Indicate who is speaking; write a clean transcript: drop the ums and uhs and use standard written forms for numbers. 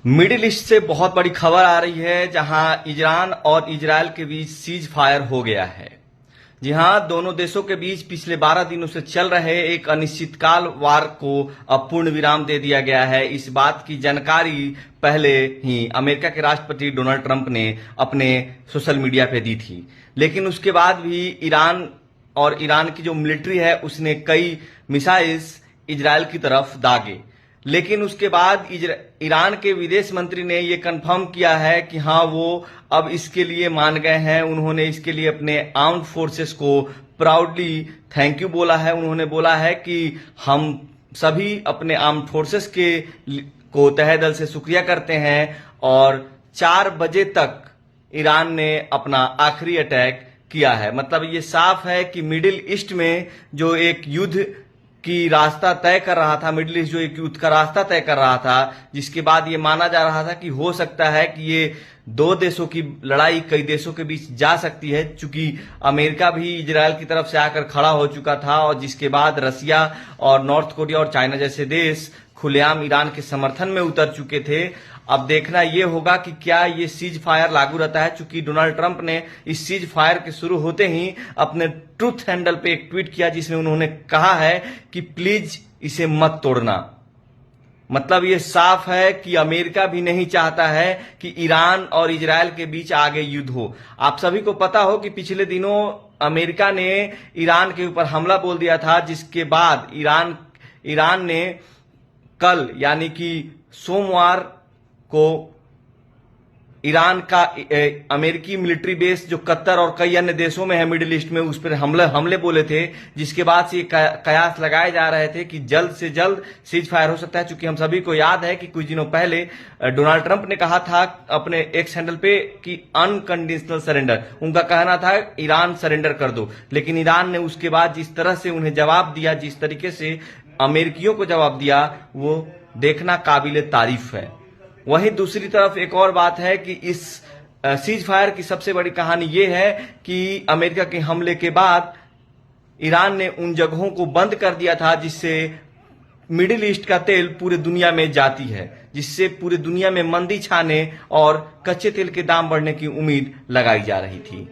Speaker 1: Middle east से बहुत बड़ी खबर आ रही है, जहां ईरान और इजरायल के बीच सीज फायर हो गया है। जी हां, दोनों देशों के बीच पिछले 12 दिनों से चल रहे एक अनिश्चितकाल वार को अब पूर्ण विराम दे दिया गया है। इस बात की जानकारी पहले ही अमेरिका के राष्ट्रपति डोनाल्ड ट्रंप ने अपने सोशल मीडिया पे दी थी, लेकिन उसके बाद भी ईरान की जो मिलिट्री है उसने कई मिसाइल्स इजरायल की तरफ दागे। लेकिन उसके बाद ईरान के विदेश मंत्री ने ये कंफर्म किया है कि हाँ, वो अब इसके लिए मान गए हैं। उन्होंने इसके लिए अपने आर्म्ड फोर्सेस को प्राउडली थैंक यू बोला है। उन्होंने बोला है कि हम सभी अपने आर्म्ड फोर्सेस को तहे दिल से शुक्रिया करते हैं। और 4 बजे तक ईरान ने अपना आखिरी अटैक किया है। मतलब ये साफ है कि मिडिल ईस्ट में जो एक युद्ध की रास्ता तय कर रहा था, मिडिल ईस्ट जो एक युद्ध का रास्ता तय कर रहा था, जिसके बाद ये माना जा रहा था कि हो सकता है कि ये 2 देशों की लड़ाई कई देशों के बीच जा सकती है, चूंकि अमेरिका भी इजरायल की तरफ से आकर खड़ा हो चुका था और जिसके बाद रसिया और नॉर्थ कोरिया और चाइना जैसे देश खुलेआम ईरान के समर्थन में उतर चुके थे। अब देखना यह होगा कि क्या ये सीज फायर लागू रहता है, चूंकि डोनाल्ड ट्रंप ने इस सीज फायर के शुरू होते ही अपने ट्रूथ हैंडल पे एक ट्वीट किया, जिसमें उन्होंने कहा है कि प्लीज इसे मत तोड़ना। मतलब ये साफ है कि अमेरिका भी नहीं चाहता है कि ईरान और इजरायल के बीच आगे युद्ध हो। आप सभी को पता हो कि पिछले दिनों अमेरिका ने ईरान के ऊपर हमला बोल दिया था, जिसके बाद ईरान ने कल यानी कि सोमवार को ईरान का अमेरिकी मिलिट्री बेस जो कतर और कई अन्य देशों में है मिडिल ईस्ट में, उस पर हमले बोले थे, जिसके बाद से कयास लगाए जा रहे थे कि जल्द से जल्द सीज फायर हो सकता है। चूंकि हम सभी को याद है कि कुछ दिनों पहले डोनाल्ड ट्रंप ने कहा था अपने एक्स हैंडल पे कि अनकंडीशनल सरेंडर, उनका कहना था ईरान सरेंडर कर दो। लेकिन ईरान ने उसके बाद जिस तरह से उन्हें जवाब दिया, जिस तरीके से अमेरिकियों को जवाब दिया, वो देखना काबिले तारीफ है। वहीं दूसरी तरफ एक और बात है कि इस सीज फायर की सबसे बड़ी कहानी यह है कि अमेरिका के हमले के बाद ईरान ने उन जगहों को बंद कर दिया था जिससे मिडिल ईस्ट का तेल पूरे दुनिया में जाती है, जिससे पूरे दुनिया में मंदी छाने और कच्चे तेल के दाम बढ़ने की उम्मीद लगाई जा रही थी।